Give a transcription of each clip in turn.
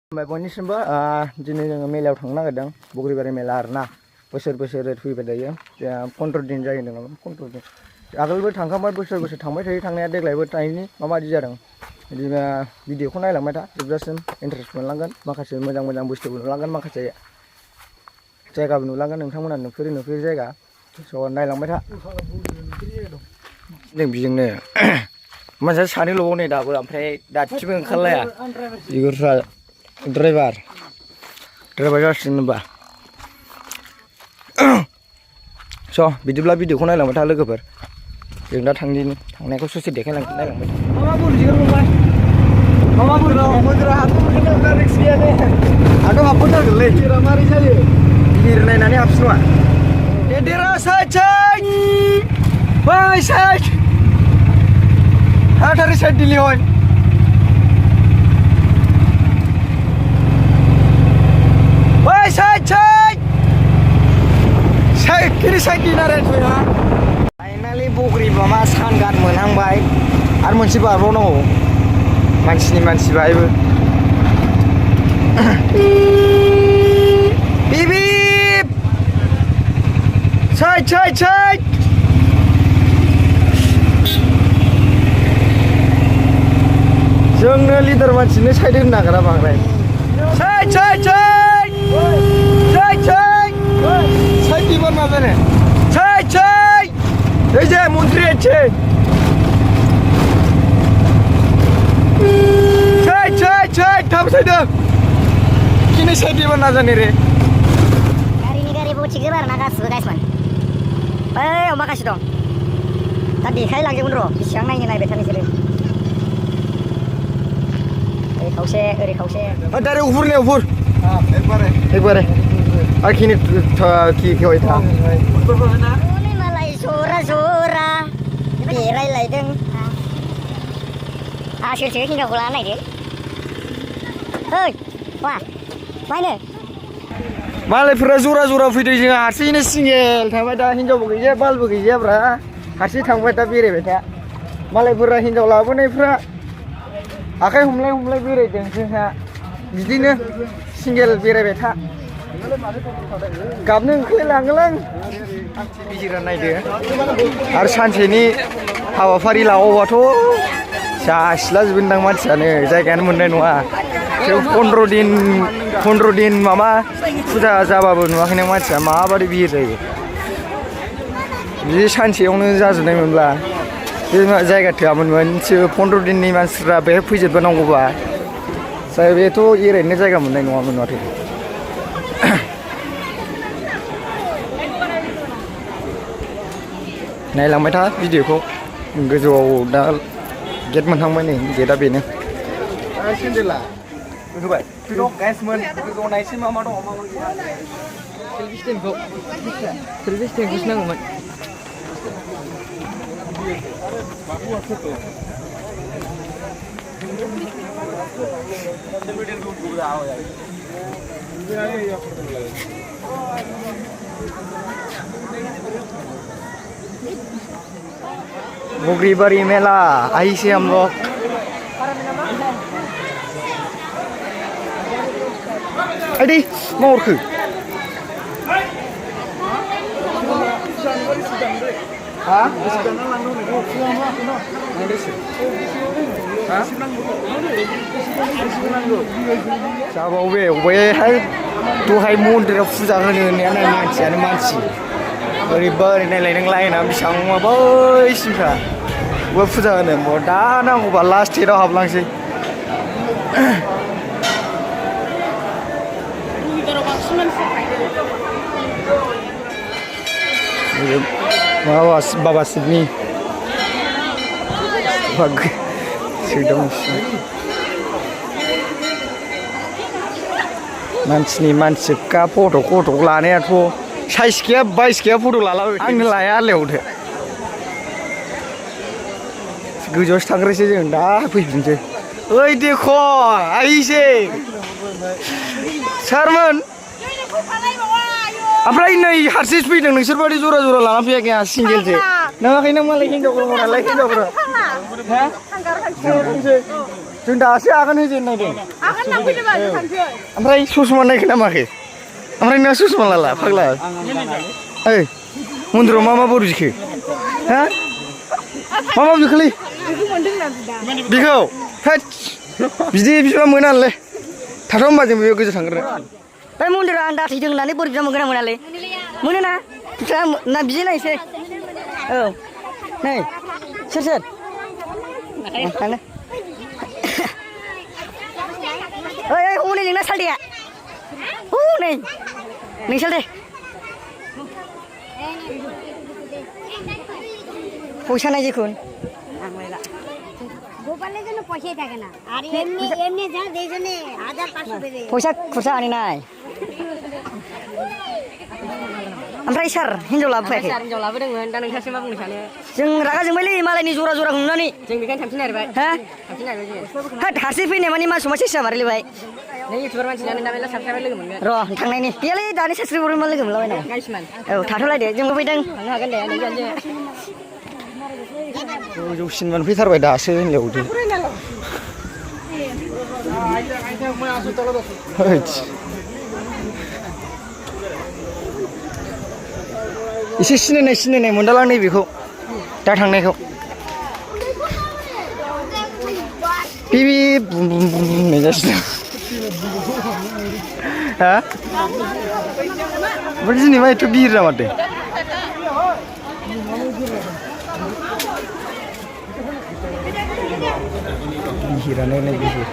बयनिसिमबो दिनै जोङो मेलायाव थांनो नागिरदों बग्रिबारि मेला आरोना बोसोर फैबाय थायो 15 दिन जायो नङामोन 15 दिन आगोलबो थांखांबाय बोसोर थांबाय थायो थांनाया देग्लायबो टाइमनि माबायदि जादों बिदिनो भिडिअखौ नायलांबाय था जोबजासिम इन्टारेस्ट मोनलांगोन माखासे मोजां बुस्थुबो नुलांगोन माखासे जायगाबो नुलांगोन नोंथांमोना नुफेरै जायगा स' नायलांबाय था जों बिजोंनो मानसिया सानैल' नै दाबो ओमफ्राय दाथिबो ओंखारलाया बिगुरफ्रा ड्राइभार जासिगोन होनबा स' बिदिब्ला भिडिअखौ नायलांबाय था लोगोफोर जों दा थांनायखौ ससे देखायलांगोन नायलांबाय आंथ' हाबफोथारगोनलै मारै जायो गिदिर नायनानै हाबसै नङा देरा साइड बै साइड हाथारि साइड दिल्ली हय बै साइड kiri साइड दिनारेन फैना फाइनालि बग्रि मामा सानगान मोनहांबाय आरो मोनसे बारबावनांगौ मानसिनि मानसि बाहायबो बिबि साइड जोंनो लिडार मानसिनो साइड होनो नागिरा बांद्राय साइड दिबार माबानो साइड এই যে মন্ত্রী আছে साइड थाब साइड किने साइड दिबार ना जाने रे गारि बथिगोन आरो ना गासिबो गाइसमोन ओइ माखासे दं दा देखाय लांजोबगोन र' बेसेबां नायबाय था नोंसोरो ओरै खावसे डाइरेक्ट ऊपर एक बार और किने की होय था मालाय जरा बेरायलायदों सोरसो हिनजावखौ लाना नायदो ओइ मा मायनो मालायफोरा जरा फैदों जों हारसिङैनो सिंगेल थांबाय दा हिनजावबो गैया बालबो गैयाब्रा हारसिं थांबाय दा बेरायबाय था मालायफोरा हिनजाव लाबोनायफ्रा आखाइ हमलाय बेरायदों जोंहा बिदिनो सिंगेल बेरायबाय था गाबनो ओंखारलाङोलां बिजिरा नायदो आरो सानसेनि हाबाफारि लाबावबाथ' जासिलाजोबगोनदां मानसियानो जायगायानो मोननाय नङा 15 दिन माबा फुजा जाबाबो नुवाखै नों मानसिया माबादि बिहिर जायो बिदि सानसेयावनो जाजोबनाय मोनब्ला बे जायगा थोआमोन 15 दिननि मानसिफ्रा बेहाय फैजोबनांगौबा बेथ' एरैनो जायगा मोननाय नङामोन माथो नायलांबाय था भिडिअखौ गोजौआव दा गेट मोनहांबाय नै गेटआ बेनो सेन्देला होबाय गाइसमोन गोजौआव नायसै मा दङ मा गैया सेल्फि स्टेन्डखौसो नांगौमोन बग्रिबारी मेला आई से हम लोग अरे मावरखो जाबावबे अबेहाय दहाय मन्दिराव फुजा होनो होननाया मानसियानो मानसि ओरैबा ओरै नायलाय नों लाइना बेसेबां बैसिमफ्रा बबेबा फुजा होनो दा नांगौबा लास्ट डेटआव हाबलांसै बाबा शिबनि मानसिका फट' लानायाथ' साइज गैया बाइस गैया फट' लालाबाय आंनो लाया आलायावदो गोजौआवसो थांग्रोसै जों दा फैफिनसै ओइ देख' आइसे सारमोन ओमफ्राय नै हारसिं फैदों नोंसोर बादि जरा लाना फैयाखै आं सिंगेलसो नङाखै नों मालाय हिनजावफोर नालाय हिनजावफोरा जों दासो आगान होजेननायदों आगान लांफैदोंबा सानसो ओमफ्राय ससमा नायखो ना माखै ओमफ्राय नोंहा ससमा लाला फाग्ला ओइ मन्दिराव मा बर बिखो हा मा बिखोलै बिखौ हैद बिदि बिबा मोनालै थाथ' होमबा जों बेयाव गोजौ थांग्रो बै मन्दिराव आं दाथैदों होननानै बोर बिबा मोनगोन ना मोनालै मोनोना ना बिदि नायसै औ नै सोर थांनो ओइ हनै नोंना सालदेया हनै नोंसोर दे পয়সা নাই দেখুন গোপালের জন্য পয়সাই থাকে না আর এমনি এমনি যা যেই জন্য 1500 দেবে পয়সা খরচা আনি নাই ओमफ्राय सार हिनजाव लाबोफायाखै हिनजाव लाबोदोंमोन दा नोंथाङासो मा बुंनो सानो जों रागा जोंबायलै मालायनि जरा जरा नुनानै जों बेखायनो थांफिन नागिरबाय हा थांफिन नागिरबाय जों होद हारसिं फैनाय माने मास मासे जामारैलायबाय नों इउटुबार मानसि नालाय दा मेला साबस्क्राइबार लोगो मोनगोन र' थांनायनि गैयालै दानि साबस्क्राइबार मा लोगो मोनलाबायनांगौ गाइसमान औ थाथ'लायदो जोंबो फैदों थांनो हागोन दे नोंजों जौसिनबानो फैथारबाय दासो होनलायबावदो एसे सिनायनाय मोनदालां नैबेखौ दा थांनायखौ बिबि बुम बुम बुम होननाय जासिगोन हा ओमफ्राय दिनै मा एथ' बिहिर माथो बिहिरानो नै बिहिर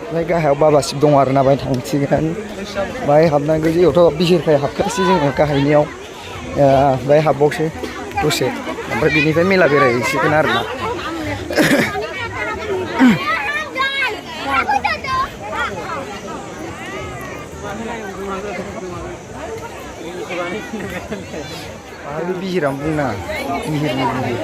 ओमफ्राय गाहायाव बाबासिब दं आरोना बाहाय थांसिगोन बाहाय हाबनांगौ जियावथ' बिहिरखाय हाबखासै जोङो गाहायनियाव बाहाय हाबबावसै दसे ओमफ्राय बिनिफ्राय मेला बेरायहैसिगोन आरोना बाहाय बिहिरानो बुंनाङा बिहिरनि बिहिर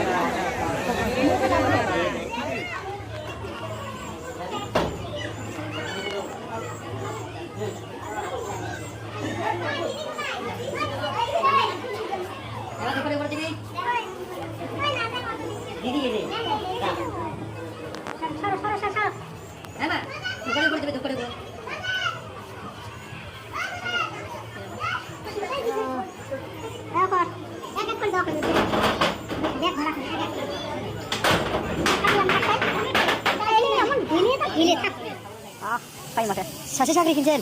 सासे साख्रि खिनसेन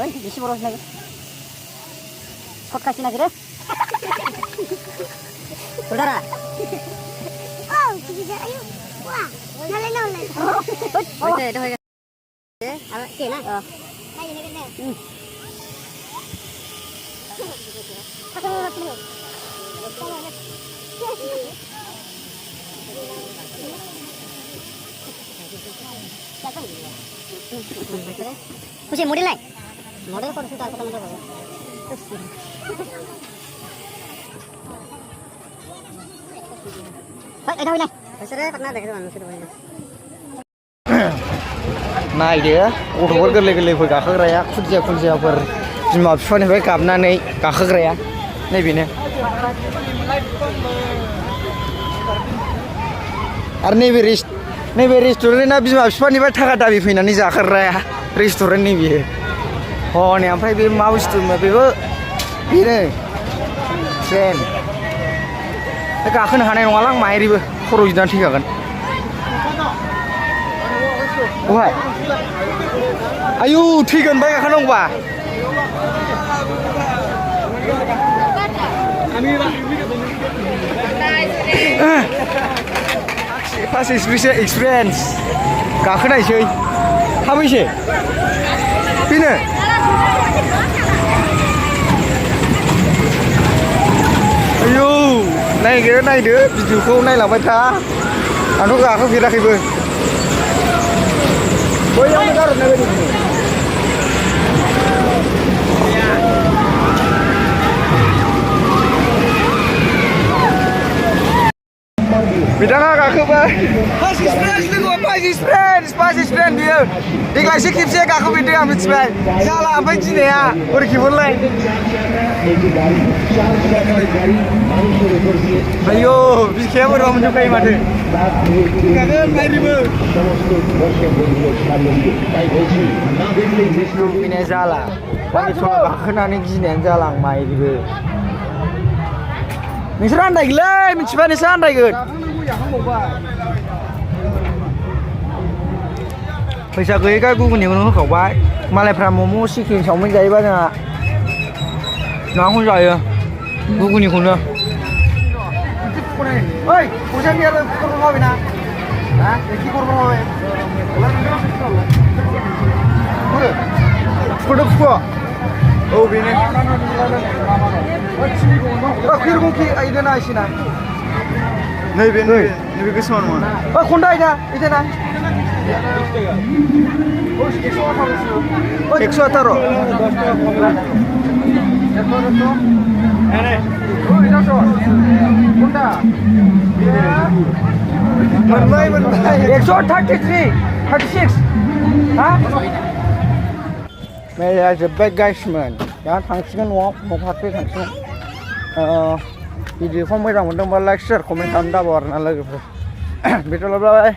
ओइ बिसि बर' होनांगौ सटकासि नागिरो उदारा औ बिजा आयु वा नालाय नालाय ओइ दे ala kena ayo ni kena Pusing model lain. Model kau sudah aku tahu. Hei, dah ini. Saya pernah dengar manusia itu. नायदो गथ'फोर गोरलै गोरलैफोर गाखोग्राया खुदियाफोर बिमा बिफानिफ्राय गाबनानै गाखोग्राया नैबेनो आरो नैबे रेस्टुरेन्टआ बिमा बिफानिफ्राय थाखा दाबि फैनानै जाखाग्राया रेस्टुरेन्ट नैबे हनै ओमफ्राय बे मा बुस्थु बेबो बेनो ट्रेन गाखोनो हानाय नङालां माइरिबो खर' गिदिंनानै थैखागोन बहाय आयु थैगोन बाय गाखोनांगौबा फार्स्ट एक्सपिरियेन्स गाखोनायसै थाबैसो बेनो आयु नायदो भिडिअखौ नायलांबाय था आंथ' गाखोफेराखैबो बैयावनो गारहरनाय बायदि बिदाङा गाखोबाय फार्स्ट एक्सपिरियेन्स लोगोआ स्पाइसिस फ्रेन्ड बियो देग्लायसो खेबसे गाखोफेरदों आं मिथिबाय जाला ओमफ्राय गिनाया बोरै खेबोलाय आयौ बिखाया बोरैबा मोनजोबखायो माथो गाखोन बायरिबो फैनाया जाला आंनि समाव गाखोनानै गिनायानो जाला आं माइरिबो नोंसोर आन्दायगोनलै मिथिबाय नोंसोर आन्दायगोन फैसा गैयैखाय गुबुननिखौनो होखावबाय मालायफ्रा मम' चिकेन चावमिन जायोबा जोंहा नाखौनो जायो गुबुननिखौनो ओइ फैसा गैयालै खबर माबायना हा एखे खबर माबाय फुदो फुवा औ बेनो खैरगंखि आइदेना आइसिना नैबे गोसोमा नङा खन्दा आइदा इदेना 118 मोनबाय 133 36 हा मेलाया जोब्बाय गाइसमोन दा थांसिगोन न'आव फारसे थांसिगोन भिडिअखौ मोजां मोनदोंबा लाइक शेयार कमेन्ट खालामनो दाबाव आरोना लोगोफोर बेथ' लाबाय